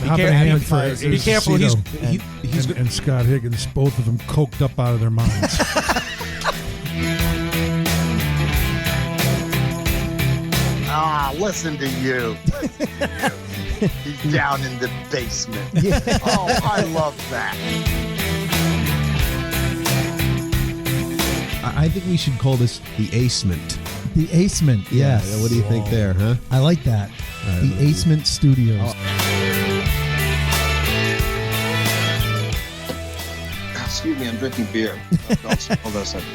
Be careful. He's and Scott Higgins, both of them coked up out of their minds. Listen to you. He's down in the basement. Yeah. Oh, I love that. I think we should call this the Acement. The Acement, yes. Yeah, what do you think there, huh? I like that. The Acement Studios. Excuse me, I'm drinking beer. Hold on a second.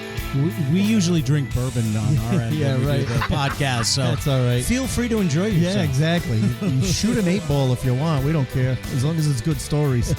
We usually drink bourbon on our end. Yeah, when we right. do the podcast, so That's all right. feel free to enjoy yourself. Yeah, exactly. You shoot an 8-ball if you want. We don't care, as long as it's good stories.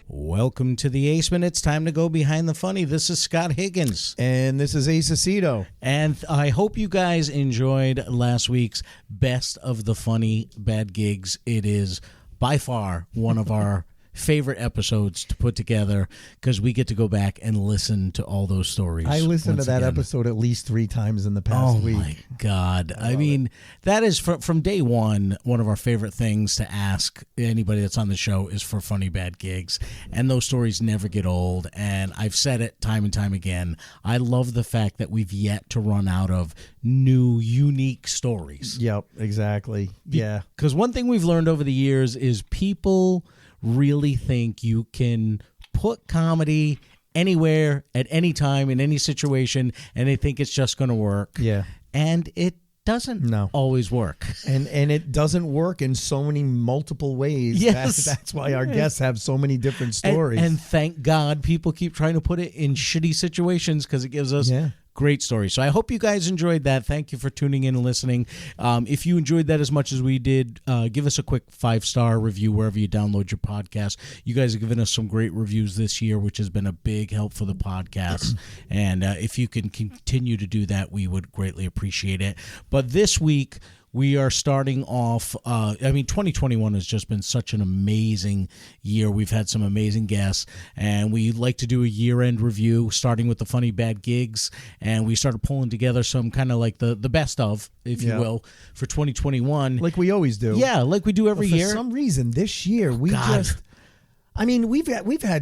Welcome to the Acement. It's time to go behind the funny. This is Scott Higgins. And this is Ace Aceto. And I hope you guys enjoyed last week's Best of the Funny Bad Gigs. It is by far one of our favorite episodes to put together because we get to go back and listen to all those stories. I listened to that episode at least 3 times in the past week. Oh, my God. I mean, that is from day one of our favorite things to ask anybody that's on the show is for funny bad gigs. And those stories never get old. And I've said it time and time again. I love the fact that we've yet to run out of new, unique stories. Yep, exactly. Yeah. Because one thing we've learned over the years is people really think you can put comedy anywhere at any time in any situation and they think it's just going to work. Yeah. And it doesn't always work. And it doesn't work in so many multiple ways. Yes. That's why our guests have so many different stories. And thank God people keep trying to put it in shitty situations because it gives us great stories. So I hope you guys enjoyed that. Thank you for tuning in and listening. If you enjoyed that as much as we did, give us a quick 5-star review wherever you download your podcast. You guys have given us some great reviews this year, which has been a big help for the podcast. And if you can continue to do that, we would greatly appreciate it. But this week, we are starting off, 2021 has just been such an amazing year. We've had some amazing guests, and we like to do a year-end review, starting with the funny bad gigs, and we started pulling together some kind of like the best of, if you will, for 2021. Like we always do. Yeah, like we do every year. For some reason, this year, we've had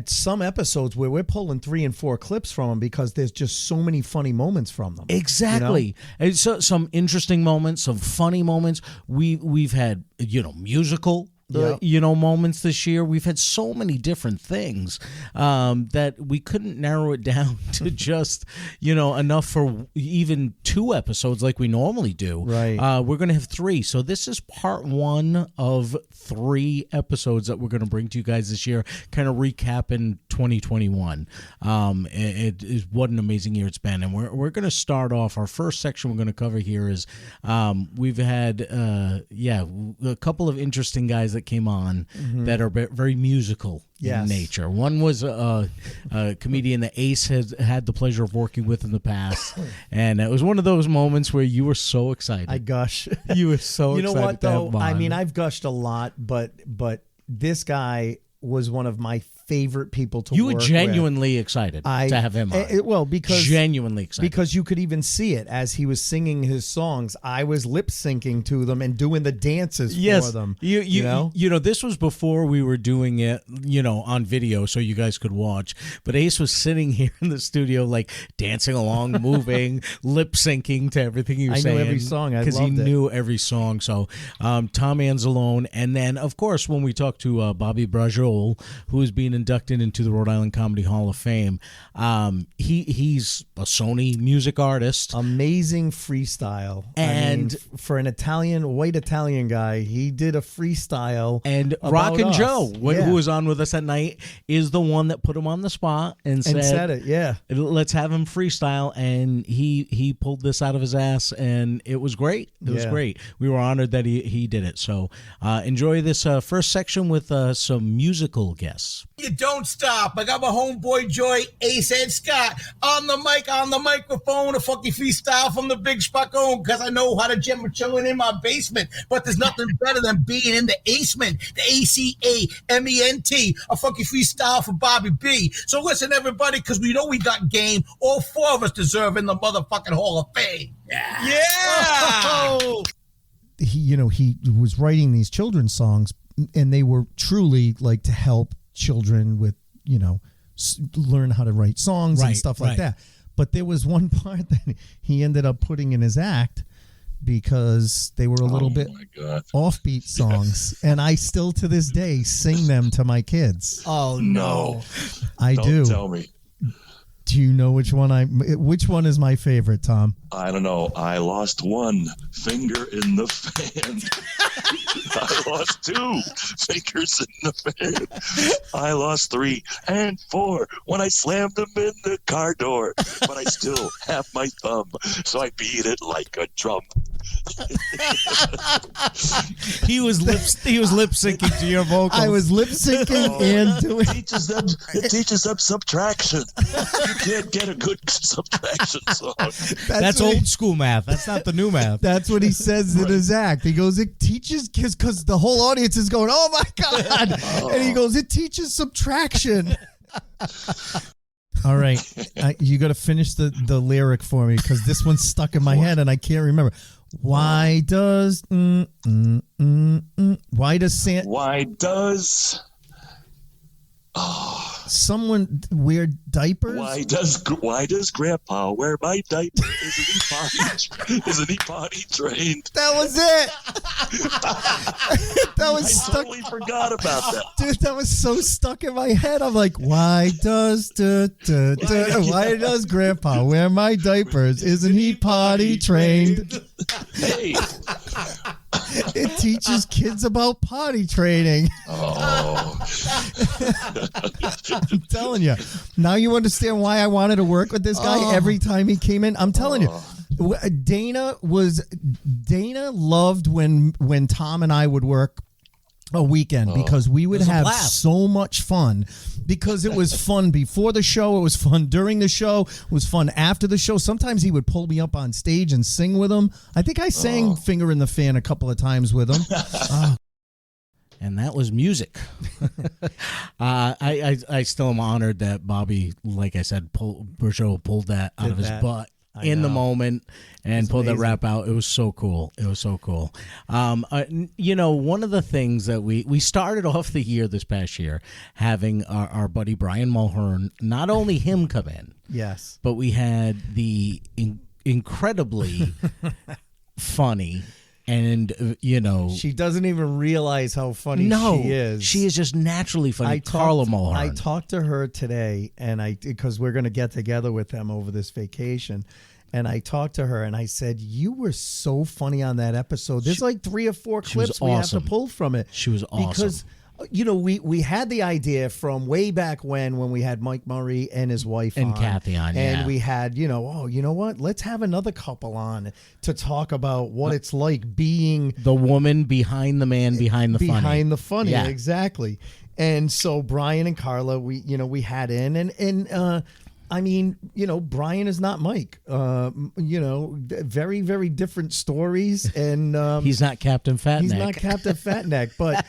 some episodes where we're pulling 3 and 4 clips from them because there's just so many funny moments from them. Exactly. You know? And so some interesting moments, some funny moments. We've had, musical moments this year. We've had so many different things that we couldn't narrow it down to just, enough for even 2 episodes like we normally do. Right. We're going to have 3. So this is part 1 of 3 episodes that we're going to bring to you guys this year, kind of recapping 2021. It is what an amazing year it's been. And we're going to start off, our first section we're going to cover here is we've had, a couple of interesting guys that came on that are very musical in nature. One was a comedian that Ace has had the pleasure of working with in the past, and it was one of those moments where you were so excited. I gush. You were so excited. You know what, though? I mean, I've gushed a lot, but this guy was one of my favorite people to work with. You were genuinely excited to have him on. Because genuinely excited. Because you could even see it as he was singing his songs. I was lip syncing to them and doing the dances for them. You know, this was before we were doing it, on video so you guys could watch. But Ace was sitting here in the studio, like dancing along, moving, lip syncing to everything you were saying. I knew every song. Because he knew every song. So Tom Anzalone, and then of course when we talked to Bobby Brajol, who is being inducted into the Rhode Island Comedy Hall of Fame. He's a Sony music artist. Amazing freestyle. And for an white Italian guy, he did a freestyle. And Rockin' Joe, who was on with us that night, is the one that put him on the spot and said it, yeah. Let's have him freestyle. And he pulled this out of his ass, and it was great. It was great. We were honored that he did it. So enjoy this first section with some musical guests. it don't stop. I got my homeboy Joy, Ace Ed Scott, on the microphone, a funky freestyle from the Big Spacone, because I know how to jam a chillin' in my basement. But there's nothing better than being in the Acement, the ACAMENT, a funky freestyle for Bobby B. So listen, everybody, because we know we got game. All four of us deserve in the motherfucking Hall of Fame. Yeah. Oh. He was writing these children's songs, and they were truly like to help children with, learn how to write songs and stuff like that. But there was one part that he ended up putting in his act because they were a little bit offbeat songs. And I still to this day sing them to my kids. Oh, no. I do. Don't tell me. Do you know which one is my favorite, Tom? I don't know. I lost one finger in the fan. I lost 2 fingers in the fan. I lost 3 and 4 when I slammed them in the car door. But I still have my thumb, so I beat it like a drum. He was lip syncing to your vocals. I was lip syncing and doing. It teaches them subtraction. You can't get a good subtraction song. That's old school math. That's not the new math. That's what he says in his act. He goes, it teaches kids, because the whole audience is going, oh my God. And he goes, it teaches subtraction. All right. You got to finish the lyric for me, because this one's stuck in my head and I can't remember. Why does someone wear diapers? Why does Grandpa wear my diaper? Isn't he potty trained? That was it. That was I totally forgot about that. Dude, that was so stuck in my head. I'm like, why does Grandpa wear my diapers? Isn't he potty trained? Hey. It teaches kids about potty training. Oh. I'm telling you. Now you understand why I wanted to work with this guy every time he came in. I'm telling you. Dana loved when Tom and I would work a weekend, because we would have so much fun, because it was fun before the show, it was fun during the show, it was fun after the show. Sometimes he would pull me up on stage and sing with him. I think I sang Finger in the Fan a couple of times with him. And that was music. I still am honored that Bobby, like I said, Bergeau pulled that out of his butt in the moment and pulled that rap out. It was so cool. It was so cool. One of the things that we started off the year this past year having our buddy Brian Mulhern, not only him come in, yes, but we had the incredibly funny. And, she doesn't even realize how funny she is. She is just naturally funny. Carla Mulhern. I talked to her today, and because we're going to get together with them over this vacation. And I talked to her, and I said, you were so funny on that episode. There's like 3 or 4 clips we have to pull from it. She was awesome. Because we had the idea from way back when we had Mike Murray and his wife and Kathy on, and we had, you know what? Let's have another couple on to talk about what it's like being the woman behind the man behind the funny. Yeah. Exactly. And so Brian and Carla, we had in, and I mean, Brian is not Mike. Very, very different stories, and he's not Captain Fatneck. He's not Captain Fatneck, but.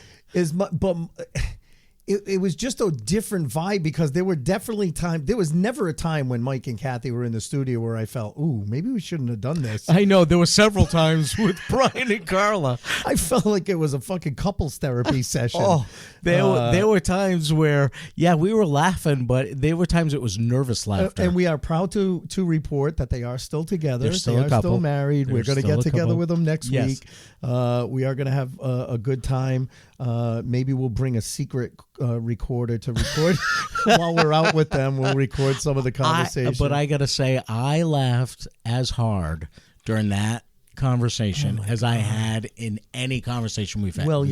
It was just a different vibe, because there were definitely there was never a time when Mike and Kathy were in the studio where I felt, ooh, maybe we shouldn't have done this. I know there were several times with Brian and Carla. I felt like it was a fucking couples therapy session. There were times where, we were laughing, but there were times it was nervous laughter. And we are proud to report that they are still together. They're still they a are couple. still married. We're going to get together with them next Yes. week. We are going to have a good time. Maybe we'll bring a secret recorder to record while we're out with them. We'll record some of the conversation. But I got to say, I laughed as hard during that conversation as I had in any conversation we've had. Well,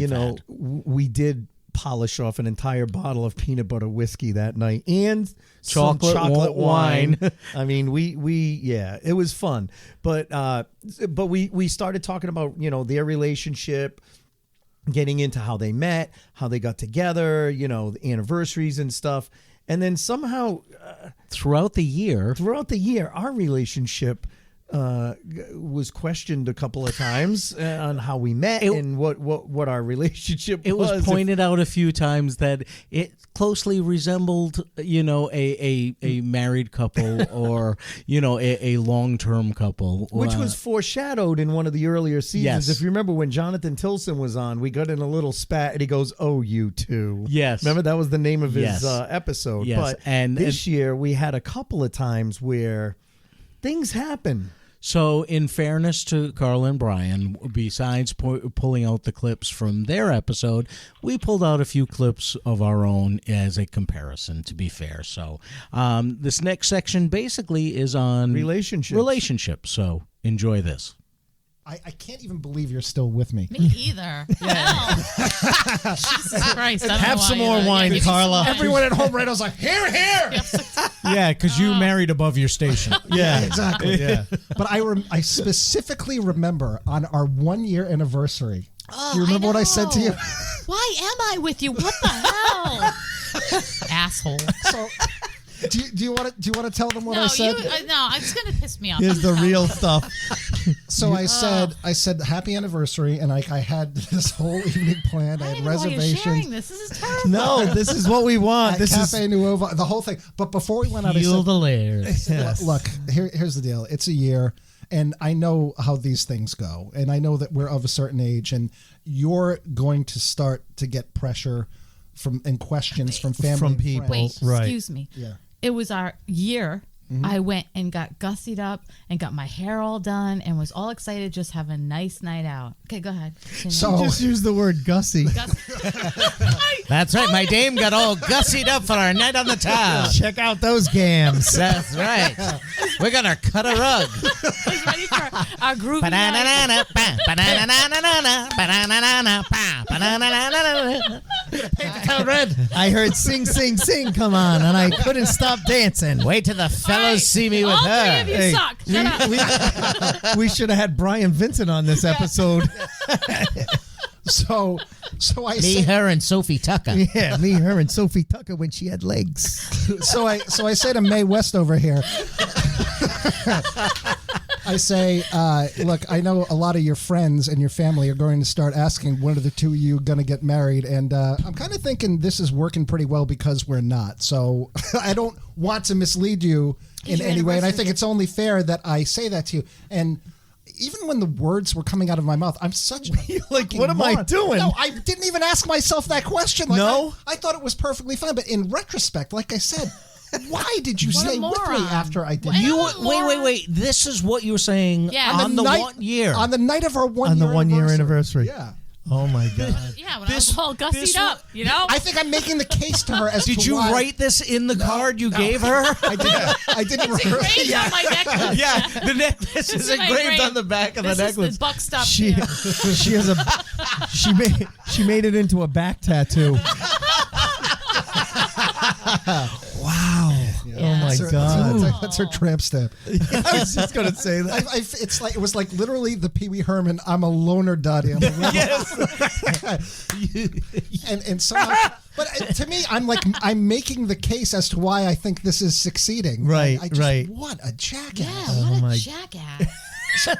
we did polish off an entire bottle of peanut butter whiskey that night and chocolate wine. I mean, it was fun. But we started talking about, their relationship. getting into how they met, how they got together, you know, the anniversaries and stuff. And then somehow throughout the year, our relationship was questioned a couple of times on how we met and what our relationship was. It was pointed out a few times that it closely resembled, you know, a married couple or, you know, a long-term couple. Which was foreshadowed in one of the earlier seasons. Yes. If you remember when Jonathan Tilson was on, we got in a little spat and he goes, "Oh, you two." Yes. Remember that was the name of his Yes. episode. Yes. But this year we had a couple of times where things happen. So, in fairness to Carl and Brian, besides pulling out the clips from their episode, we pulled out a few clips of our own as a comparison, to be fair. So, this next section basically is on relationships. So, enjoy this. I can't even believe you're still with me. Me either. Hell. Jesus Christ. I don't Have know some why more either. wine, give me some Carla. wine. Everyone at home right now is like, here. Yeah, because you married above your station. Yeah, exactly. Yeah. But I specifically remember on our 1-year anniversary. Oh, Do you remember what I said to you? Why am I with you? What the hell? Asshole. So, do you want to tell them what No, I said? no, it's gonna piss me off. Here's the real stuff. So I said happy anniversary, and I had this whole evening planned. I had don't even know why you're reservations. sharing this. This is terrible. No, this is what we want. At This Cafe is Nuovo, the whole thing. But before we went out, I Heal said, the layers. Yes. look, here's the deal. It's a year, and I know how these things go, and I know that we're of a certain age, and you're going to start to get pressure and questions from family, From and people. friends. Wait, Right. excuse me. Yeah. It was our year. I went and got gussied up and got my hair all done and was all excited to just have a nice night out. Okay, go ahead. Continue. So just use the word gussy. That's right. My dame got all gussied up for our night on the town. Check out those gams. That's right. We're going to cut a rug. I was ready for our group night. Ba-na-na-na, ba, ba-na-na-na-na-na, ba-na-na-na-na, ba, ba-na-na-na-na-na. Town red. I heard sing, sing, sing come on, and I couldn't stop dancing. Wait till the fellows see me with All her. three of you suck. Shut up. We should have had Brian Vincent on this episode. So I Me, said, her, and Sophie Tucker. Yeah, me, her, and Sophie Tucker when she had legs. so I say to Mae West over here. I say, look, I know a lot of your friends and your family are going to start asking when are the two of you going to get married, and I'm kind of thinking this is working pretty well because we're not. So I don't want to mislead you in any way, and I think it's only fair that I say that to you. And even when the words were coming out of my mouth, I'm such a Like, what am I moron. doing? No, I didn't even ask myself that question. Like, No? I thought it was perfectly fine, but in retrospect, like I said, why did you What a stay with me moron. after I did? What You a wait. This is what you were saying Yeah. on the night- 1 year. on the night of our 1 On year the 1 year anniversary. Yeah. Oh my God. Yeah, when I was all gussied up, you know? I think I'm making the case to her as Did to you why write this in the card you gave her? I didn't It's engraved on my necklace. Yeah, the necklace is It's engraved on the back of the This is necklace. the buck stop. She she has a she made it into a back tattoo. Wow. Oh my That's her, God. that's her tramp stamp. I was just gonna say that. It's like it was like literally the Pee Wee Herman. I'm a loner, Dottie. I'm a and somehow, but to me, I'm making the case as to why I think this is succeeding. Right, I just, right. What a jackass! Yeah, what my- a jackass.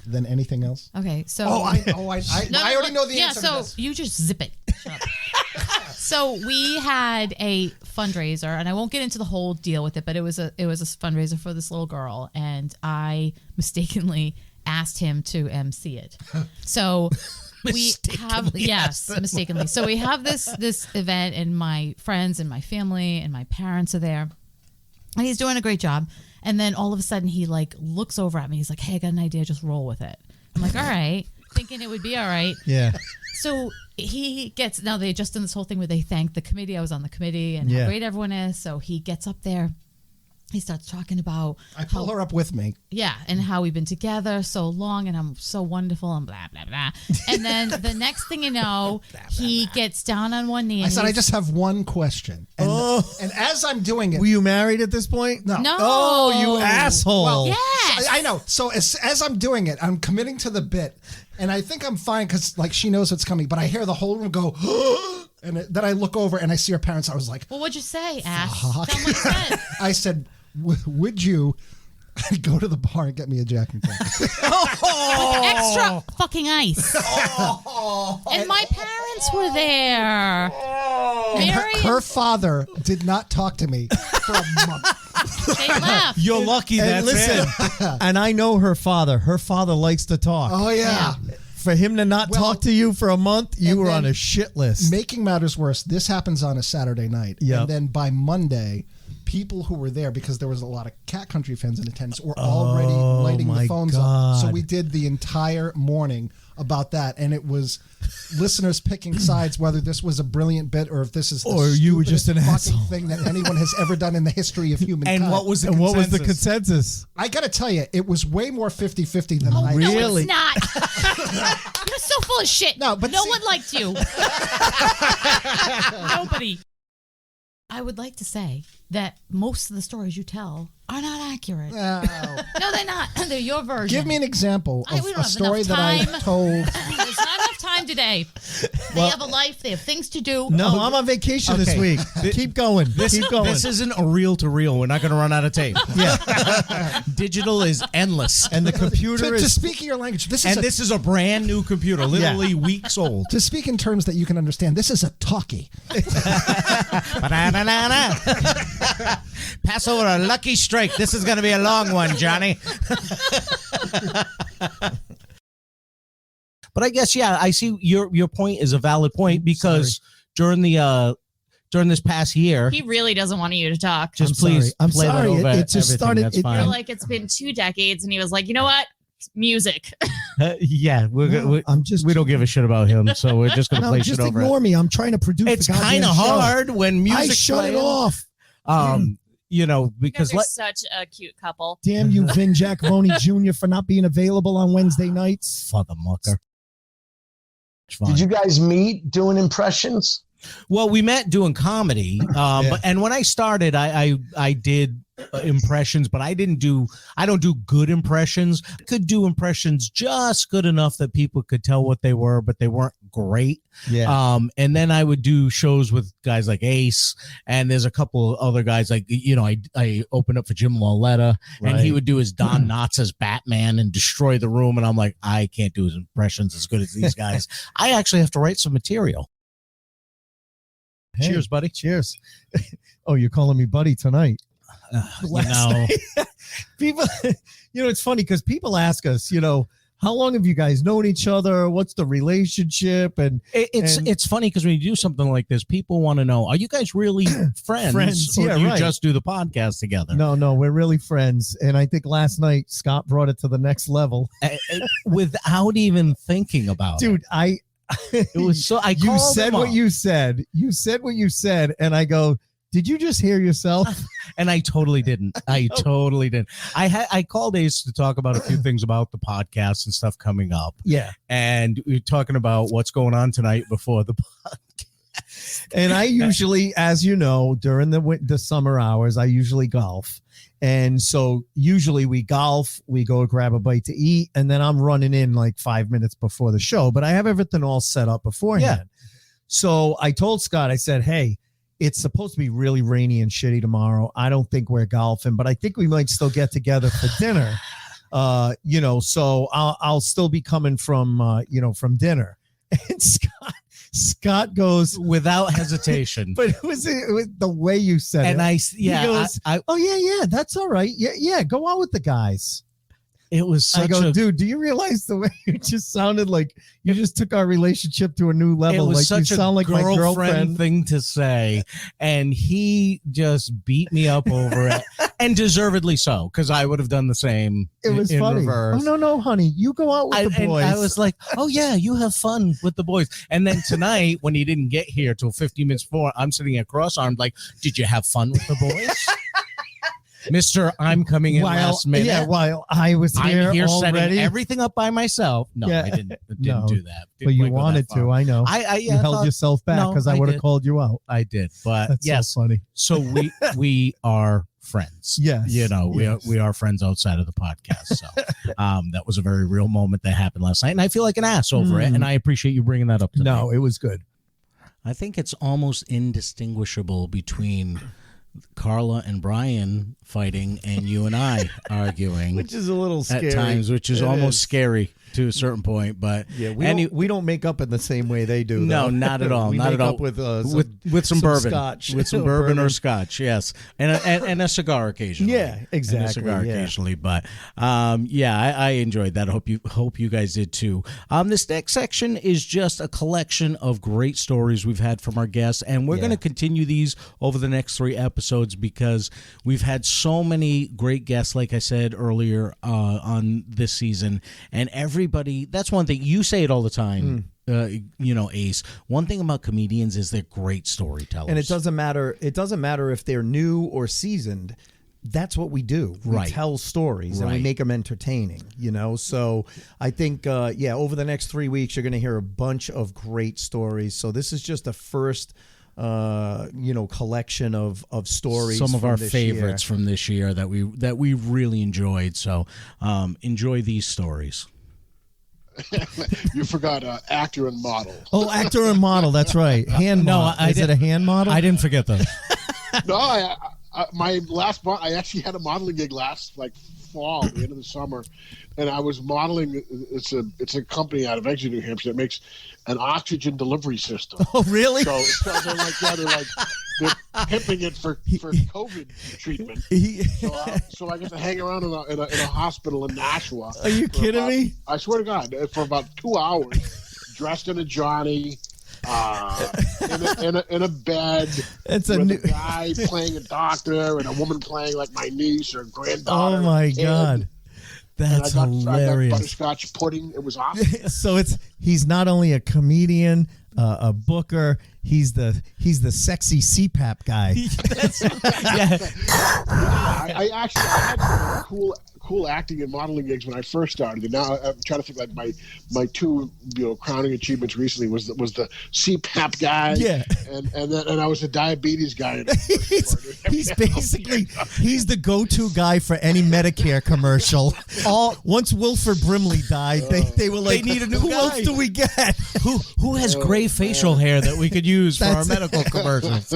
Then anything else? Okay, so I No, already know the yeah, answer. so to this. you just zip it. Shut up. So we had a fundraiser, and I won't get into the whole deal with it, but it was a fundraiser for this little girl, and I mistakenly asked him to MC it. So we have mistakenly. So we have this event, and my friends and my family and my parents are there, and he's doing a great job. And then all of a sudden he like looks over at me. He's like, "Hey, I got an idea. Just roll with it." I'm like, "All right," thinking it would be all right. Yeah. So he gets, now they just done this whole thing where they thank the committee. I was on the committee and how great everyone is. So he gets up there. He starts talking about I pull her up with me. yeah, and how we've been together so long and I'm so wonderful and blah, blah, blah. And then the next thing you know, he gets down on one knee. And I said, I he's- just have one question. And, and as I'm doing it, Were you married at this point? No. No. Oh, you asshole. Well, Yes. I know. So as I'm doing it, I'm committing to the bit, And I think I'm fine because like she knows what's coming, but I hear the whole room go, and then I look over and I see her parents. I was like, well, what'd you say, ass? Tell them what you said. I said, would you go to the bar and get me a Jack and Coke? With extra fucking ice. And my parents were there. And her father did not talk to me for a month. They left. You're lucky And that's it. listen, and I know her father. Her father likes to talk. Oh, yeah. For him to not talk to you for a month, you were on a shit list. Making matters worse, this happens on a Saturday night. Yep. And then by Monday, people who were there, because there was a lot of Cat Country fans in attendance, were already lighting the phones up. So we did the entire morning about that. And it was listeners picking sides, whether this was a brilliant bit or if this is the you were just an stupidest fucking asshole. thing that anyone has ever done in the history of humankind. And what was the consensus? I got to tell you, it was way more 50-50 than Oh, I no, Really? it's not. You're so full of shit. No, but no see- one liked you. Nobody. I would like to say that most of the stories you tell are not accurate. No. No, they're not. They're your version. Give me an example We of don't a have story enough that I time. told. There's not enough time today. They have a life. They have things to do. No, I'm on vacation this Okay. week. Keep going. Keep going. This isn't a reel to reel. We're not going to run out of tape. Yeah. Digital is endless. And the computer To is. speak your language, this And is this is a brand new computer, literally weeks old. to speak in terms that you can understand. This is a talkie. Ba-da-da-da-da. Pass over a lucky strike. This is going to be a long one, Johnny. But I guess, yeah, I see your point is a valid point because during this past year, He really doesn't want you to talk. just please I'm play sorry. that over It just everything. started- That's it- fine. You're like, it's been 2 decades, and he was like, you know what? Music. Yeah, I'm just. we don't give a shit about him, so we're just going to No, play just shit over ignore it. me. I'm trying to produce. It's the goddamn kind of show. hard when music. I shut it off. You guys Because are such a cute couple. Damn you, Vin Giacomoni Jr. for not being available on Wednesday nights. Father mucker. Did you guys meet doing impressions? Well, we met doing comedy, and when I started, I did impressions, but I don't do good impressions. I could do impressions just good enough that people could tell what they were, but they weren't great. Yeah. And then I would do shows with guys like Ace, and there's a couple of other guys like, I opened up for Jim Lauletta, and he would do his Don Knotts as Batman and destroy the room, and I'm like, I can't do his impressions as good as these guys. I actually have to write some material. Hey, Cheers, buddy. Cheers. Oh, you're calling me buddy tonight. People, it's funny because people ask us, how long have you guys known each other? What's the relationship? And it's funny because when you do something like this, people want to know, are you guys really friends? Friends, or yeah, do you right. just do the podcast together? No, we're really friends. And I think last night Scott brought it to the next level. Without even thinking about Dude, it. It was so. You called said him what up, you said. You said what you said. And I go, did you just hear yourself? and I totally didn't. I totally didn't. I called Ace to talk about a few things about the podcast and stuff coming up. Yeah. And we were talking about what's going on tonight before the podcast. And I usually, as you know, during the summer hours, I usually golf. And so usually we golf, we go grab a bite to eat, and then I'm running in like 5 minutes before the show. But I have everything all set up beforehand. Yeah. So I told Scott, I said, hey, it's supposed to be really rainy and shitty tomorrow. I don't think we're golfing, but I think we might still get together for dinner. So I'll still be coming from dinner. And Scott goes without hesitation. But it was the way you said and it. He goes, oh yeah, that's all right. Yeah, go out with the guys. It was such dude, do you realize the way you just sounded like you just took our relationship to a new level? It was like such you sound like my girlfriend thing to say, and he just beat me up over it, and deservedly so, because I would have done the same. It was in funny. reverse. Oh no, honey, you go out with the boys. And I was like, oh yeah, you have fun with the boys. And then tonight, when he didn't get here till 15 minutes before, I'm sitting at cross-armed, like, did you have fun with the boys? Mr. I'm coming in last minute. Yeah, while I was here, I'm here already. setting everything up by myself. No, Yeah. I didn't No, do that. But Didn't you quite go that wanted far. to, I know. You held yourself back because I would have called you out. I did, but That's yes. so funny. So we are friends. Yes. We are friends outside of the podcast. So that was a very real moment that happened last night, and I feel like an ass over it. And I appreciate you bringing that up today. No, it was good. I think it's almost indistinguishable between Carla and Brian fighting and you and I arguing, which is a little scary at times, which is almost scary to a certain point. But we don't make up in the same way they do. No, though. not at all. We not make at all. up with some bourbon, scotch, with some bourbon or scotch. Yes, and a cigar occasionally. Yeah, exactly. And a cigar occasionally. But I enjoyed that. I hope you guys did too. This next section is just a collection of great stories we've had from our guests, and we're going to continue these over the next 3 episodes because we've had so many great guests, like I said earlier, on this season, and everybody. That's one thing you say it all the time. Ace. One thing about comedians is they're great storytellers, and it doesn't matter. It doesn't matter if they're new or seasoned. That's what we do. We tell stories and we make them entertaining. So I think over the next 3 weeks you're going to hear a bunch of great stories. So this is just the first collection of stories. Some of our this favorites from this year that we really enjoyed. So enjoy these stories. You forgot actor and model. Oh, actor and model. That's right. Hand model. Is it a hand model? I didn't forget those. No, my last I actually had a modeling gig last fall, the end of the summer, and I was modeling. It's a company out of Exeter, New Hampshire that makes an oxygen delivery system. Oh, really? So they're pimping it for COVID treatment. So I get to hang around in a hospital in Nashua. Are you kidding me? I swear to God, for about 2 hours, dressed in a Johnny. In a bed with a guy playing a doctor and a woman playing like my niece or granddaughter. Oh my God, that's hilarious! I got butterscotch pudding. It was awesome. So he's not only a comedian, a booker. He's the sexy CPAP guy. I had some cool acting and modeling gigs when I first started, and now I'm trying to think my 2 crowning achievements recently was the CPAP guy, and I was the diabetes guy. He's basically the go-to guy for any Medicare commercial. Once Wilford Brimley died, they were like, they need a new who guy. else do we get? Who has gray facial hair that we could use for our medical commercials?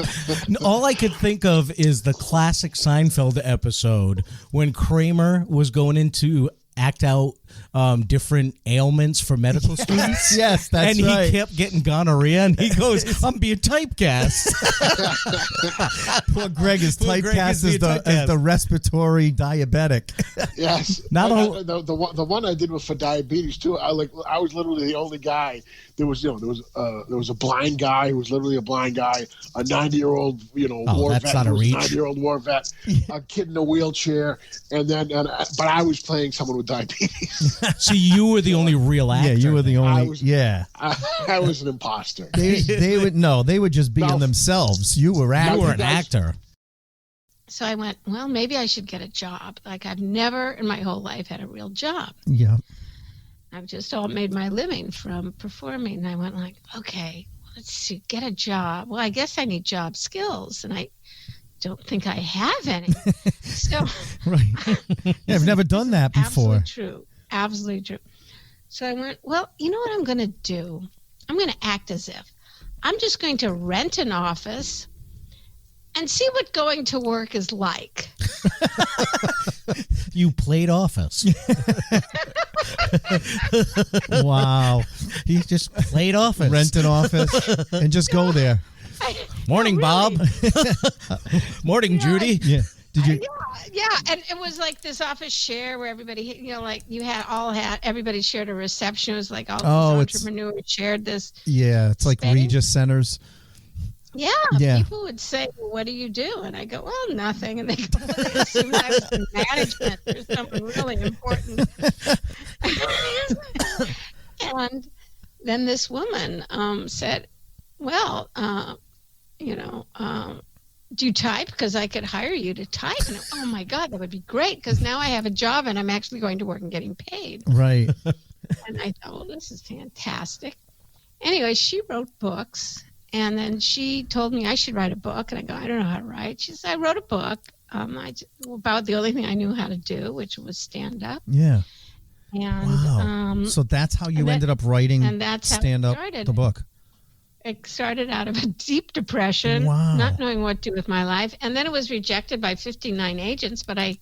All I could think of is the classic Seinfeld episode when Kramer was going into act out different ailments for medical students. Yes, that's right. And he kept getting gonorrhea, and he goes, "I'm being typecast." Poor Greg is typecast as the respiratory diabetic. Yes, the one I did was for diabetes too. I was literally the only guy. There was a blind guy who was literally a blind guy, a 90-year-old war vet, 90-year-old war vet, a kid in a wheelchair, but I was playing someone with diabetes. So you were the only real actor. Yeah, you were the only. I was an imposter. They would just be in themselves. You were an actor. So I went, well, maybe I should get a job. I've never in my whole life had a real job. Yeah. I've just all made my living from performing. And I went okay, let's see, get a job. Well, I guess I need job skills, and I don't think I have any. So right. I've never done that before. Absolutely true. So I went, well, you know what I'm going to do? I'm going to act as if I'm just going to rent an office and see what going to work is like. You played office. Wow. He just played office. Rent an office and just go there. Morning, Bob. Morning, Judy. Yeah. Did you? Yeah, and it was like this office share where everybody, everybody shared a reception. It was like all these entrepreneurs shared this. Yeah, it's like Regis Centers. Yeah, people would say, well, what do you do? And I go, well, nothing. And they go, well, they assume I was in management or something really important. And then this woman said, well, do you type? Because I could hire you to type. And oh my God, that would be great, because now I have a job and I'm actually going to work and getting paid. Right. And I thought, well, this is fantastic. Anyway, she wrote books, and then she told me I should write a book. And I go, I don't know how to write. She said, I wrote a book. about the only thing I knew how to do, which was stand up. Yeah. And wow. So that's how you ended up writing Stand Up, the book. It started out of a deep depression, not knowing what to do with my life. And then it was rejected by 59 agents, but I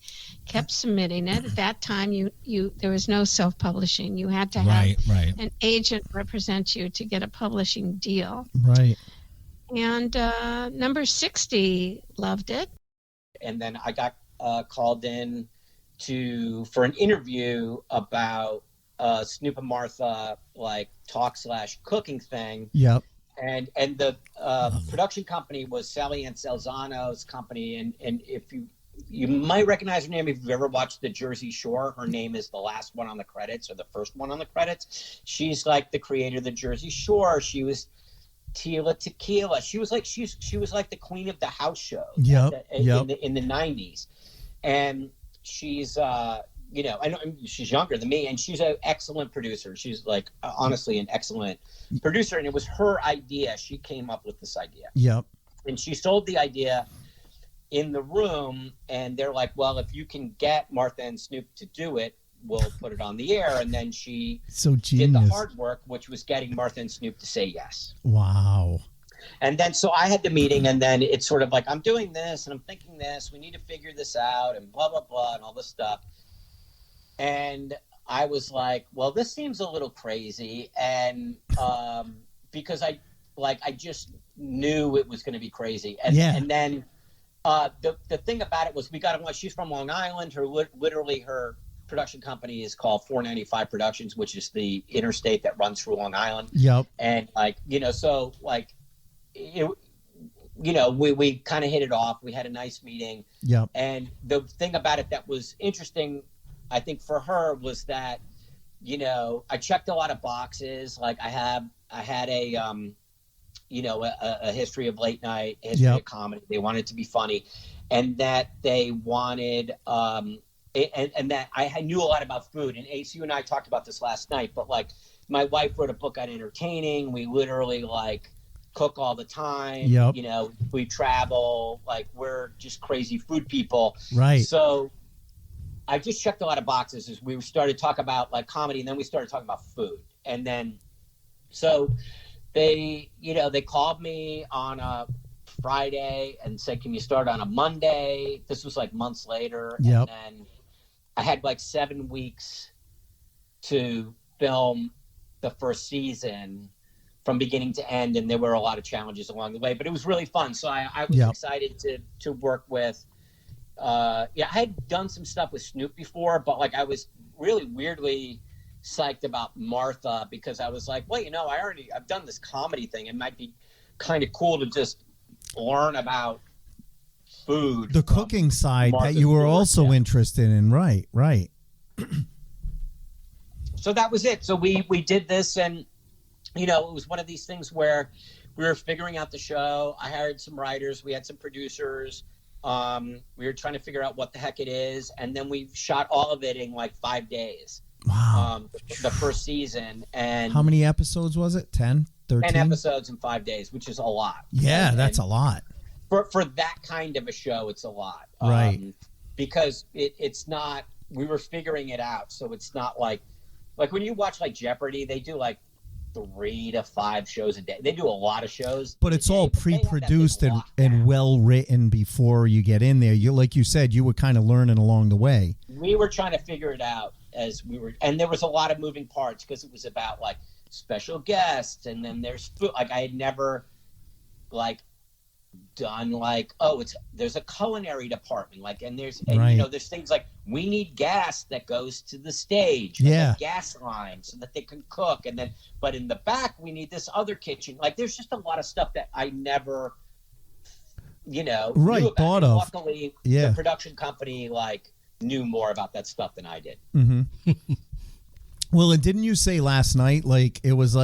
kept submitting it. At that time, there was no self-publishing. You had to have an agent represent you to get a publishing deal. Right. And Number 60 loved it. And then I got called in for an interview about Snoop and Martha talk/cooking thing. Yep. And the production company was Sally Ann Salzano's company, and if you might recognize her name if you've ever watched The Jersey Shore. Her name is the last one on the credits or the first one on the credits. She's like the creator of The Jersey Shore. She was Tila Tequila. She was like the queen of the house show. In the 90s, and she's I know she's younger than me, and she's an excellent producer. She's like honestly an excellent producer, and it was her idea. She came up with this idea. Yep. And she sold the idea in the room, and they're like, well, if you can get Martha and Snoop to do it, we'll put it on the air. And then she did the hard work, which was getting Martha and Snoop to say yes. Wow. And then so I had the meeting, and then it's sort of like, I'm doing this and I'm thinking this, we need to figure this out and blah, blah, blah, and all this stuff. And I was like, well, this seems a little crazy. And because I just knew it was going to be crazy. And, and then the thing about it was we got she's from Long Island. Literally her production company is called 495 Productions, which is the interstate that runs through Long Island. Yep. And we kind of hit it off. We had a nice meeting. Yep. And the thing about it that was interesting, I think for her, was that, I checked a lot of boxes. Like I had a history of late night, a history of comedy. They wanted it to be funny, and that they wanted, and that I knew a lot about food. And Ace, you and I talked about this last night, but like my wife wrote a book on entertaining. We literally cook all the time. Yep. We travel, we're just crazy food people. Right. So I just checked a lot of boxes as we started talking about comedy, and then we started talking about food. And then, so they called me on a Friday and said, can you start on a Monday? This was months later. Yep. And then I had 7 weeks to film the first season from beginning to end. And there were a lot of challenges along the way, but it was really fun. So I was excited to work with, I had done some stuff with Snoop before, but I was really weirdly psyched about Martha because I was like, well, I've done this comedy thing. It might be kind of cool to just learn about food. The cooking side Martha that you were also interested in. Right. So that was it. So we did this, and, it was one of these things where we were figuring out the show. I hired some writers. We had some producers. We were trying to figure out what the heck it is. And then we shot all of it in 5 days. Wow. The first season. And how many episodes was it? 10, 13? 10 episodes in 5 days, which is a lot. Yeah, that's a lot. For that kind of a show, it's a lot. Right. Because it's not, we were figuring it out. So it's not like when you watch Jeopardy, they do 3 to 5 shows a day. They do a lot of shows. But it's all pre-produced and well written before you get in there. You, like you said, you were kind of learning along the way. We were trying to figure it out as we were, and there was a lot of moving parts because it was about special guests, and then there's food. I had never done there's a culinary department, and there's there's things we need gas that goes to the stage, gas line so that they can cook, and then but in the back we need this other kitchen. There's just a lot of stuff that I never knew about. Thought of. Luckily the production company knew more about that stuff than I did. Mm-hmm. Well, and didn't you say last night it was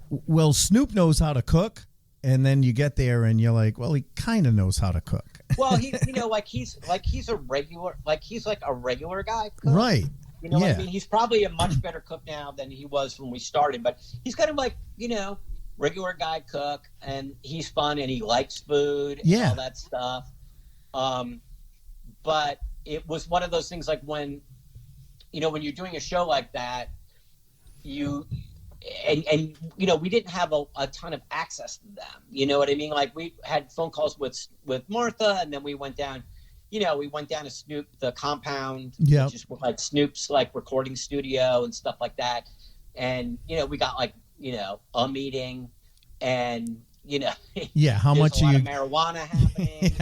well, Snoop knows how to cook? And then you get there and you're like, well, he kind of knows how to cook. Well, he's he's a regular guy cook. Right. You know what I mean? He's probably a much better cook now than he was when we started, but he's kind of regular guy cook, and he's fun and he likes food and all that stuff. But it was one of those things like when you're doing a show like that, we didn't have a ton of access to them. You know what I mean? Like we had phone calls with Martha, and then we went down to Snoop, the compound, which is like Snoop's like recording studio and stuff like that. And, we got like, a meeting and, how much a lot are you of marijuana happening,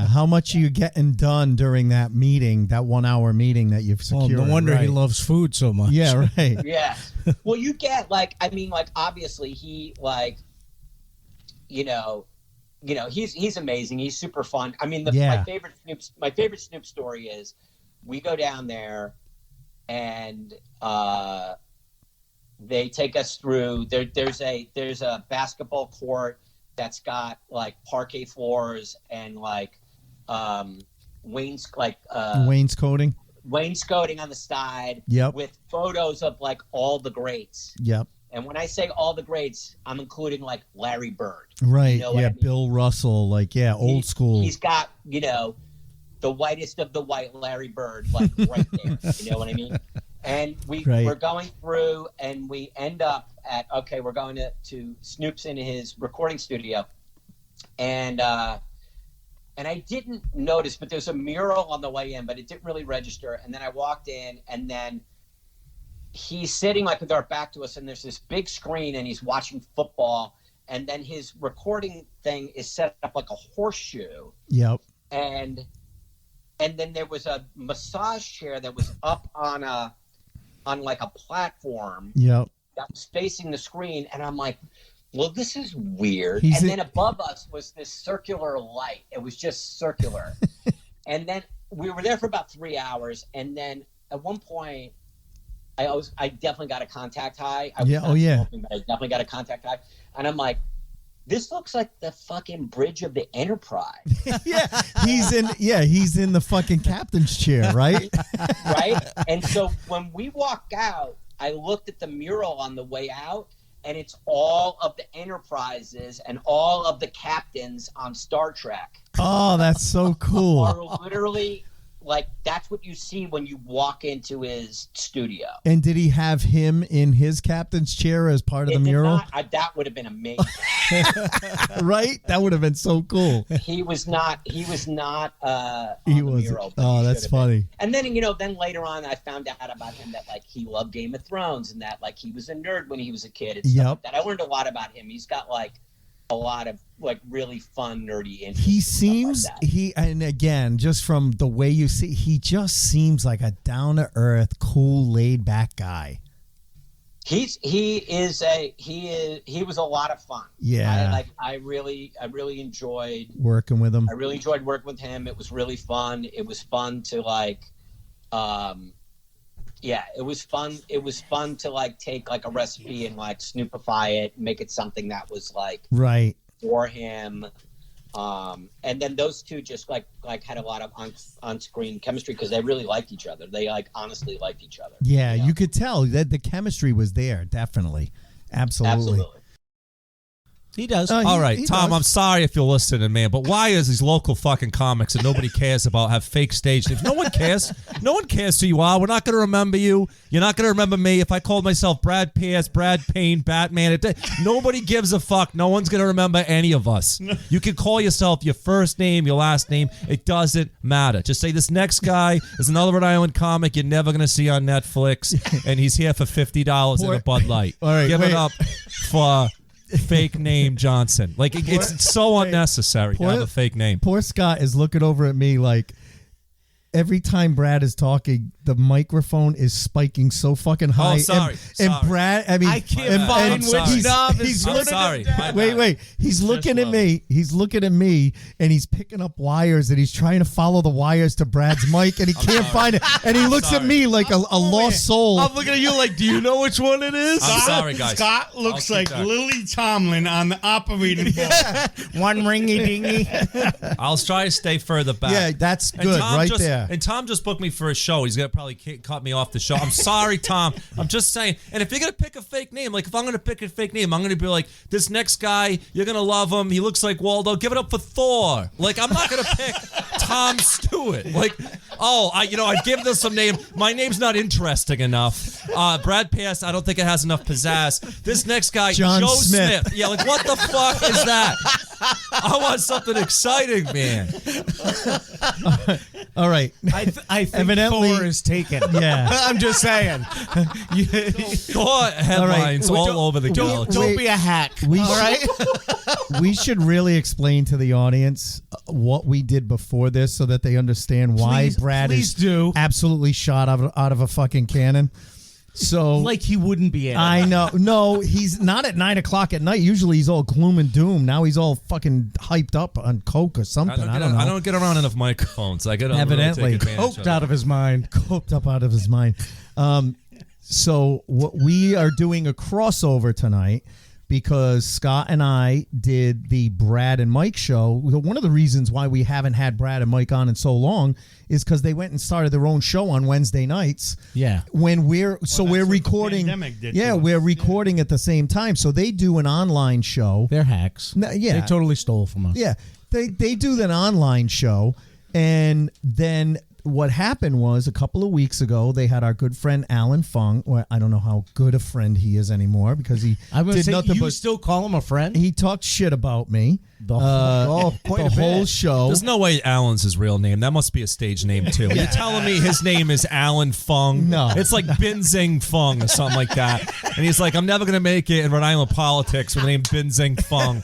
how much are you getting done during that meeting, that 1 hour meeting that you've secured? No wonder he loves food so much. Yeah, right. Yeah. Well, you get obviously he he's amazing. He's super fun. I mean, my favorite Snoop story is we go down there and they take us through. There's a basketball court that's got like parquet floors and like wainscoting on the side. Yep. With photos of like all the greats. Yep. And when I say all the greats, I'm including like Larry Bird. Right. You know what I mean? Bill Russell, old school. He's got, the whitest of the white Larry Bird, like right there. You know what I mean? And we're going through and we end up we're going to Snoop's in his recording studio. And I didn't notice, but there's a mural on the way in, but it didn't really register. And then I walked in and then he's sitting like with our back to us and there's this big screen and he's watching football. And then his recording thing is set up like a horseshoe. Yep. And then there was a massage chair that was up on like a platform. Yep. That was facing the screen. And I'm like, well, this is weird. Then above us was this circular light. It was just circular. And then we were there for about 3 hours. And then at one point, I definitely got a contact high. I definitely got a contact high. And I'm like, this looks like the fucking bridge of the Enterprise. He's in the fucking captain's chair, right? Right? And so when we walk out, I looked at the mural on the way out, and it's all of the Enterprises and all of the captains on Star Trek. Oh, that's so cool. Are literally like that's what you see when you walk into his studio. And did he have him in his captain's chair as part of the mural? That would have been amazing. Right? That would have been so cool. He was not on He the was. mural. Oh, that's funny. And then then later on I found out about him that like he loved Game of Thrones and that like he was a nerd when he was a kid and stuff like that. I learned a lot about him. He's got like a lot of like really fun nerdy interests. He seems and again, just from the way you see, he just seems like a down to earth, cool, laid back guy. He was a lot of fun. Yeah. I really enjoyed working with him. I really enjoyed working with him. It was really fun. It was fun to like it was fun. It was fun to like take like a recipe and like snoopify it, make it something that was like right for him. And then those two just like had a lot of on-screen chemistry because they really liked each other. They like honestly liked each other. Yeah, you could tell that the chemistry was there. Definitely, absolutely. He does. All right, Tom, I'm sorry if you're listening, man, but why is these local fucking comics and nobody cares about have fake stage names? No one cares. No one cares who you are. We're not going to remember you. You're not going to remember me. If I called myself Brad Pierce, Brad Payne, Batman, nobody gives a fuck. No one's going to remember any of us. You can call yourself your first name, your last name. It doesn't matter. Just say this next guy is another Rhode Island comic you're never going to see on Netflix, and he's here for $50 in a Bud Light. All right, give it up for fake name Johnson. Like it's so unnecessary to have a fake name. Poor Scott is looking over at me like every time Brad is talking, the microphone is spiking so fucking high. Oh, sorry. And Brad, I mean, I can't find which knob is I'm sorry. Wait. He's looking at me. He's looking at me, and he's picking up wires, and he's trying to follow the wires to Brad's mic, and he can't find it. And he looks at me like a lost soul. I'm looking at you like, do you know which one it is? I'm sorry, guys. Scott looks like Lily Tomlin on the operating board. One ringy dingy. I'll try to stay further back. Yeah, that's good right there. And Tom just booked me for a show. He's going to probably cut me off the show. I'm sorry, Tom. I'm just saying. And if you're gonna pick a fake name, like if I'm gonna pick a fake name, I'm gonna be like, this next guy, you're gonna love him. He looks like Waldo. Give it up for Thor. Like I'm not gonna pick Tom Stewart. Like, I'd give this some name. My name's not interesting enough. Brad Pass, I don't think it has enough pizzazz. This next guy, John Joe Smith. Yeah, like what the fuck is that? I want something exciting, man. All right. I think Evidently- Thor is taken. Yeah. I'm just saying. Thor headlines all over the galaxy. Don't be a hack. All right. We should really explain to the audience what we did before this so that they understand why Brad is absolutely shot out of a fucking cannon. So like he wouldn't be in it. I know. No, he's not at 9 o'clock at night. Usually he's all gloom and doom. Now he's all fucking hyped up on coke or something. I don't know. I don't get around enough microphones. I get evidently coked out of his mind. Coked up out of his mind. So what we are doing a crossover tonight because Scott and I did the Brad and Mike show. One of the reasons why we haven't had Brad and Mike on in so long is because they went and started their own show on Wednesday nights. Yeah. When we're recording. We're recording at the same time. So they do an online show. They're hacks. Yeah. They totally stole from us. Yeah. They do an online show, and then what happened was a couple of weeks ago they had our good friend Alan Fung. Well, I don't know how good a friend he is anymore because he did nothing but still call him a friend. He talked shit about me the whole show. There's no way Alan's his real name. That must be a stage name too. You're telling me his name is Alan Fung? No, it's like Binzing Fung or something like that. And he's like, I'm never gonna make it in Rhode Island politics with the name Binzing Fung.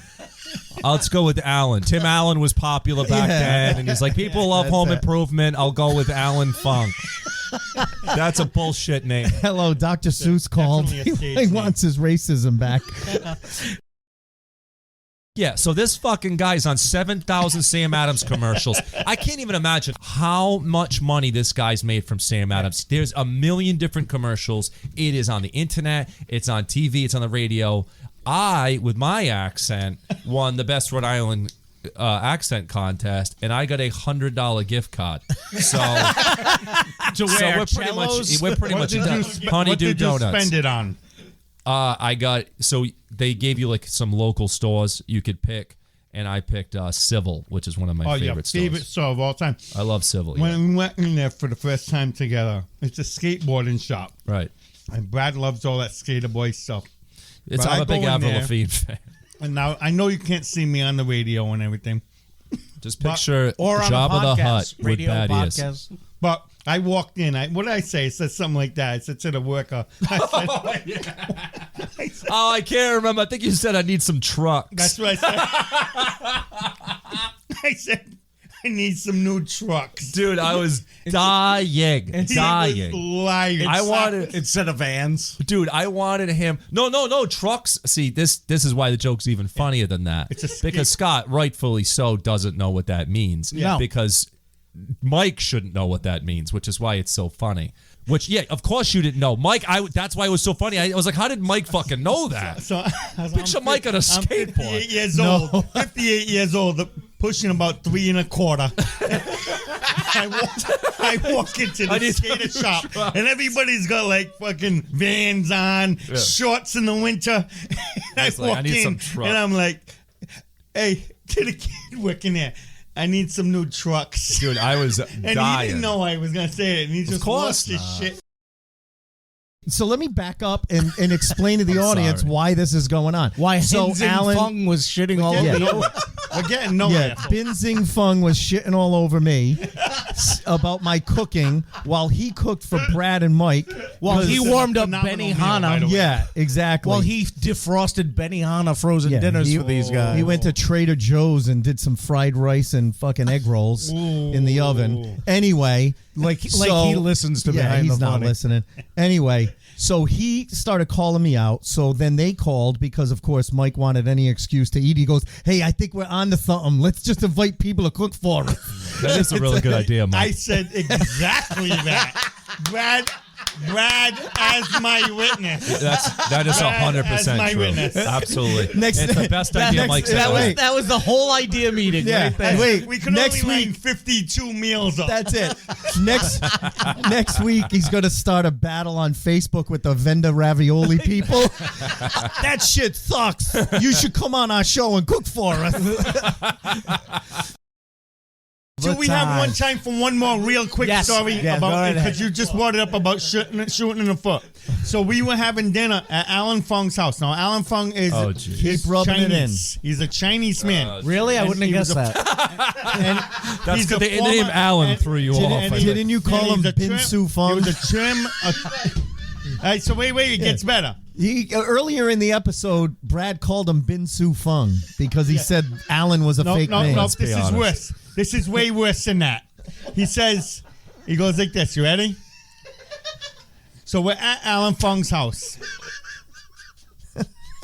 Let's go with Alan. Tim Allen was popular back then, and he's like, people love Home Improvement. I'll go with Alan Fung. That's a bullshit name. Hello, Dr. Seuss called. He wants his racism back. Yeah, so this fucking guy's on 7,000 Sam Adams commercials. I can't even imagine how much money this guy's made from Sam Adams. There's a million different commercials. It is on the internet. It's on TV. It's on the radio. I, with my accent, won the Best Rhode Island accent contest, and I got $100 gift card. So, we're pretty much Honeydew Donuts. Spend it on? They gave you like some local stores you could pick, and I picked Civil, which is one of my favorite stores. Favorite store of all time. I love Civil. When we went in there for the first time together, it's a skateboarding shop. Right. And Brad loves all that skater boy stuff. I'm a big Avril Lavigne fan. And now I know you can't see me on the radio and everything. Just picture Jabba the Hutt with bad ears. But I walked in. What did I say? I said something like that. I said to the worker. I can't remember. I think you said I need some trucks. That's what I said. I said I need some new trucks. Dude, I was dying. I wanted instead of vans. Dude, I wanted him. No, trucks. See, this is why the joke's even funnier than that. Because Scott, rightfully so, doesn't know what that means. Yeah. Because Mike shouldn't know what that means, which is why it's so funny. Which, yeah, of course you didn't know. Mike, that's why it was so funny. I was like, how did Mike fucking know that? Picture Mike on a skateboard. 58 years old. 58 years old, pushing about 3 1/4. I walk into the skater shop, and everybody's got like fucking Vans on, shorts in the winter. I walk in, and I'm like, hey, to the kid working there, I need some new trucks. Dude, I was and dying. he didn't know I was going to say it, and he just lost his shit. So let me back up and explain to the audience why this is going on. Why Alan Fung was shitting all over you. We're getting nowhere. Binzing Fung was shitting all over me about my cooking while he cooked for Brad and Mike. While he warmed up Benihana. Yeah, exactly. While he defrosted Benihana frozen dinners for these guys. He went to Trader Joe's and did some fried rice and fucking egg rolls in the oven. Anyway, like he listens to me. Yeah, he's not listening. Anyway, so he started calling me out. So then they called because, of course, Mike wanted any excuse to eat. He goes, hey, I think we're on to something. Let's just invite people to cook for us. That is a really good idea, Mike. I said exactly that. Brad, Brad as my witness. That is Brad 100% as my true. witness. Absolutely. It's the best idea Mike's ever had. That was the whole idea meeting. Yeah. Right there. Wait. We can next only week. line 52 meals up. That's it. Next week, he's going to start a battle on Facebook with the Venda ravioli people. That shit sucks. You should come on our show and cook for us. Do we have one time for one more real quick story about because you just brought it up about shooting in the foot. So we were having dinner at Alan Fung's house. Now Alan Fung is keep rubbing Chinese. it in. He's a Chinese man. Really? I wouldn't have guessed that. That's good. The name Alan threw you off. Didn't you call him Bin Su Fung? He was a trim. All right, so wait, it gets better. Earlier in the episode, Brad called him Bin Su Fung because he said Alan was a fake name. No, this is worse. This is way worse than that. He goes like this. You ready? So we're at Alan Fung's house.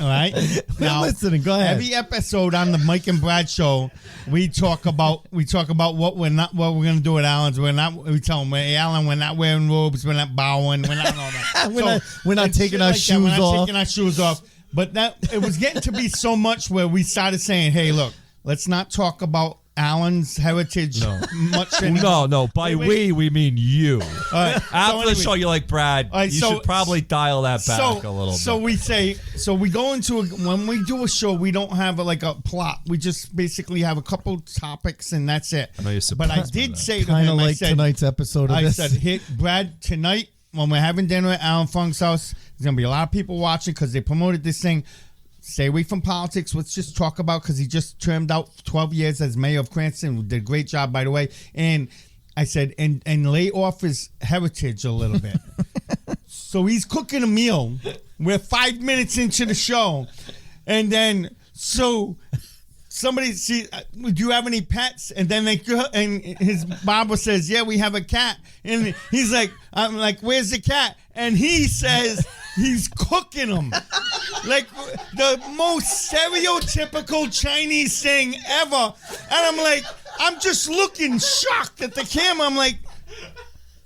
All right. Now, listening. Go ahead. Every episode on the Mike and Brad show, we talk about what we're gonna do at Alan's. We tell him, hey, Alan, we're not wearing robes, we're not bowing, we're not all that. we're not taking our shoes We're not off. taking our shoes off. But it was getting to be so much where we started saying, hey, look, let's not talk about Alan's heritage much anymore. No. By we mean you. Right. After the show, you're like, Brad, right, you should probably dial that back a little bit. So we go into when we do a show, we don't have a plot. We just basically have a couple topics and that's it. I know you're But I surprised did by that. say to Kind of him, like I said, tonight's episode of I this. said, hey, Brad, tonight when we're having dinner at Alan Fung's house, there's going to be a lot of people watching because they promoted this thing. Stay away from politics. Let's just talk about, because he just termed out 12 years as mayor of Cranston. Did a great job, by the way. And I said, and lay off his heritage a little bit. So he's cooking a meal. We're 5 minutes into the show. And then, somebody do you have any pets? And then and his barber says, yeah, we have a cat. And he's like, I'm like, where's the cat? And he says he's cooking them. Like the most stereotypical Chinese thing ever. And I'm like, I'm just looking shocked at the camera. I'm like,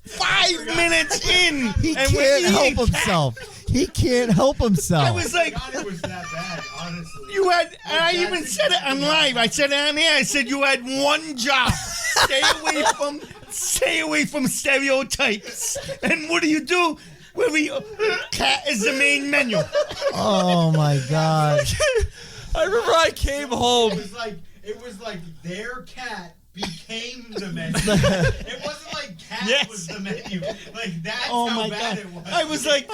5 minutes in. He can't help himself. He can't help himself. I was like, it was that bad, honestly. you had, and I even said it on live. I said it on air. I said you had one job: stay away from stereotypes. And what do? Cat is the main menu. Oh my God! I remember I came home. It was like their cat became the menu. It wasn't like cat was the menu. Like that's how bad it was. I was like,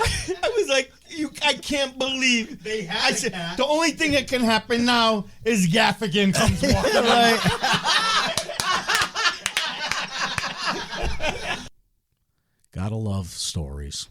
I can't believe they had I said, the only thing that can happen now is Gaffigan comes walking Gotta love stories.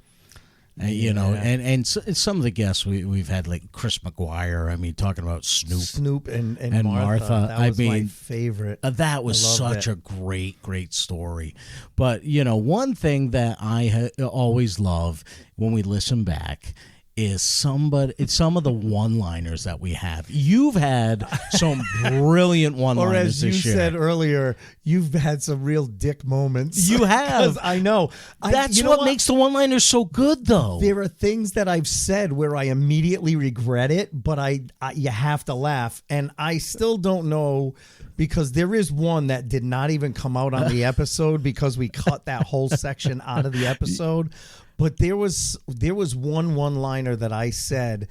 And some of the guests we've had, like Chris McGuire. I mean, talking about Snoop and Martha. That was my favorite. That was such a great story. But one thing that I always love when we listen back is some of the one-liners that we have. You've had some brilliant one-liners or as you this year. said earlier, you've had some real dick moments. You have. I know. That's what makes the one-liners so good, though. There are things that I've said where I immediately regret it, but you have to laugh. And I still don't know, because there is one that did not even come out on the episode because we cut that whole section out of the episode. But there was one-liner that I said.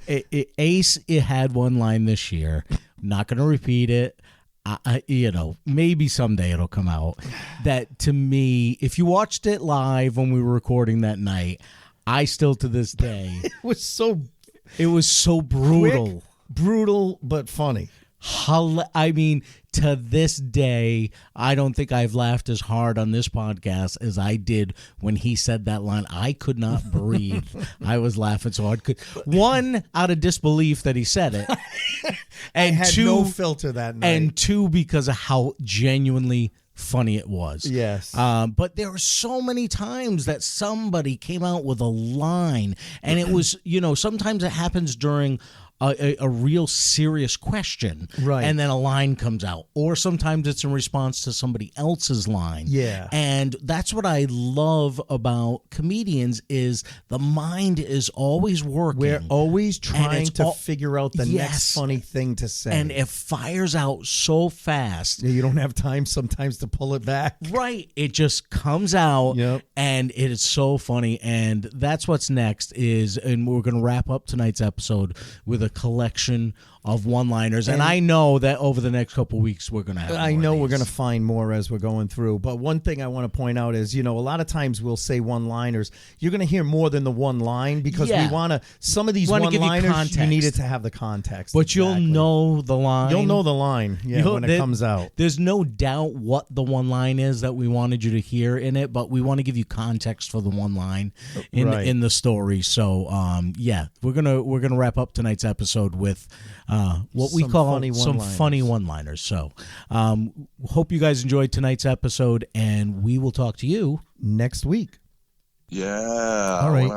Ace had one line this year. Not going to repeat it. Maybe someday it'll come out. That to me, if you watched it live when we were recording that night, I still to this day it was so brutal, quick, brutal but funny. I mean, to this day, I don't think I've laughed as hard on this podcast as I did when he said that line. I could not breathe. I was laughing so hard. One, out of disbelief that he said it, and I had no filter that night, and two, because of how genuinely funny it was. Yes. But there were so many times that somebody came out with a line, and it was, sometimes it happens during a real serious question, Right. and then a line comes out, or sometimes it's in response to somebody else's line. Yeah. And that's what I love about comedians is the mind is always working. We're always And trying it's to figure out the Yes. next funny thing to say. And it fires out so fast. Yeah, you don't have time sometimes to pull it back. Right. It just comes out, and it is so funny. And that's what's next and we're going to wrap up tonight's episode with a collection of one-liners. And I know that over the next couple of weeks we're going to have I know we're going to find more as we're going through. But one thing I want to point out is, a lot of times we'll say one-liners. You're going to hear more than the one line because we want to, some of these one-liners, you needed to have the context. But you'll know the line. You'll know the line when it comes out. There's no doubt what the one line is that we wanted you to hear in it, but we want to give you context for the one line in the story. So, we're gonna wrap up tonight's episode with what we call some funny one-liners. So, hope you guys enjoyed tonight's episode, and we will talk to you next week. Yeah. All right. When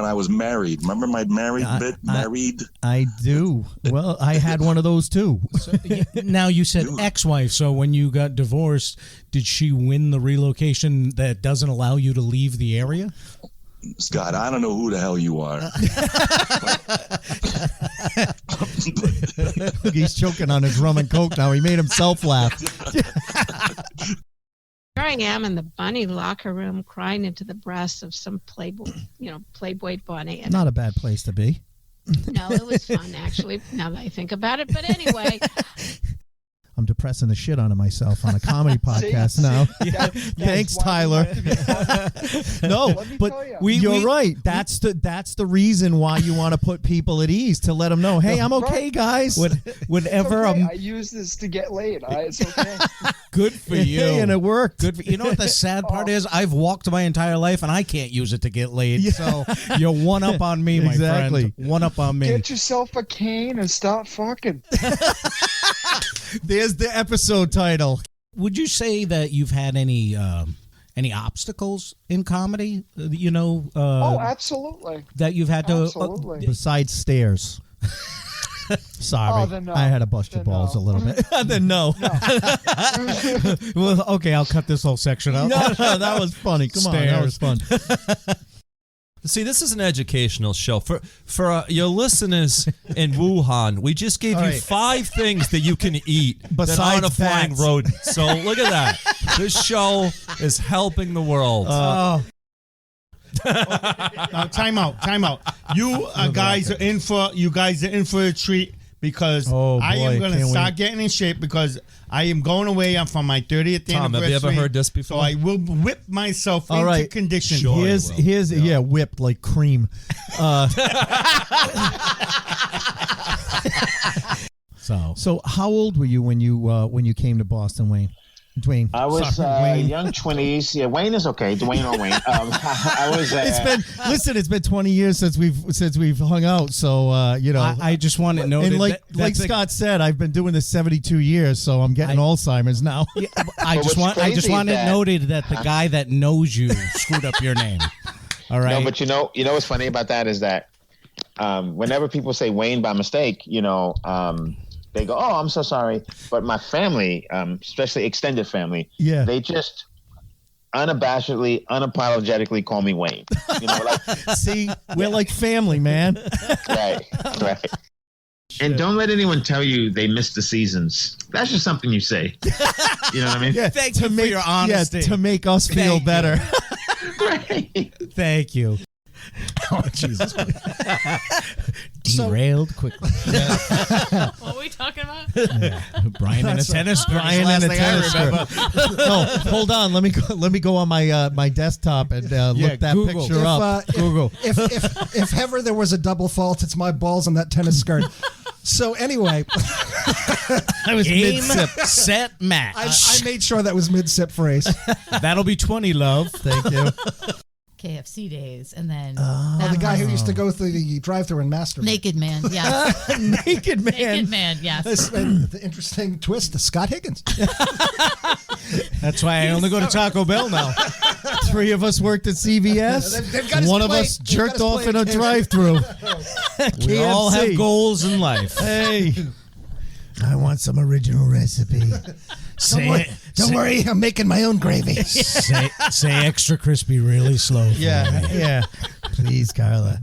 I was married. Remember my married bit? Married? I do. Well, I had one of those too. Now you said ex-wife, so when you got divorced, did she win the relocation that doesn't allow you to leave the area? Scott, I don't know who the hell you are. He's choking on his rum and coke now. He made himself laugh. Here I am in the bunny locker room crying into the breasts of some Playboy bunny. And Not a bad place to be. no, it was fun, actually, now that I think about it. But anyway, I'm depressing the shit out of myself on a comedy podcast now. Thanks, Tyler. No, but you're right. That's the reason why you want to put people at ease, to let them know, hey, I'm okay, guys. Whenever I use this to get laid. It's okay. Good for you. Hey, and it worked. Good for, you know what the sad part is? I've walked my entire life and I can't use it to get laid. So you're one up on me, my friend. One up on me. Get yourself a cane and stop fucking. There's the episode title. Would you say that you've had any obstacles in comedy? Oh, absolutely. That you've had to besides stairs. Sorry, then no. I had to bust your balls a little bit. Then no. Well, okay, I'll cut this whole section out. No, that was funny. Come on, that was fun. See, this is an educational show. For your listeners in Wuhan, we just gave you 5 things that you can eat that aren't a flying rodent. So look at that. This show is helping the world. Time out. You guys are in for a treat because I am going to start getting in shape because I am going away for my 30th Tom, anniversary. have you ever heard this before? So I will whip myself into condition. Sure Here's whipped like cream. So how old were you when you came to Boston, Wayne? Dwayne. I was young 20s. Yeah, Wayne is okay. Dwayne or Wayne. I was. It's been 20 years since we've hung out. So I just want to know. And like Scott said, I've been doing this 72 years, so I'm getting Alzheimer's now. I just want it noted that the guy that knows you screwed up your name. All right. No, but you know what's funny about that is that whenever people say Wayne by mistake, they go, "Oh, I'm so sorry," but my family, especially extended family, they just unabashedly, unapologetically call me Wayne. See, we're like family, man. Right. And don't let anyone tell you they missed the seasons. That's just something you say. You know what I mean? Yeah, thank you for your honesty. Yeah, to make us feel better. Right. Thank you. Oh, Jesus. Derailed quickly. What are we talking about? Brian in a tennis skirt. Brian in a tennis skirt. No, hold on. Let me go on my desktop and look that Google. picture up. Google. If ever there was a double fault, it's my balls on that tennis skirt. So anyway, I was mid-sip. Set, match. I made sure that was mid-sip phrase. That'll be 20, love. Thank you. KFC days, and then the guy who used to go through the drive-thru and masturbate. Naked Man, yeah. Naked Man. Naked Man, yes. The interesting twist to Scott Higgins. That's why I only go to Taco Bell now. 3 of us worked at CVS. They've got us One plate. of us jerked off in a drive-thru. We all have goals in life. Hey, I want some original recipe. Don't worry, I'm making my own gravy. Say extra crispy really slow. Yeah. Please, Carla.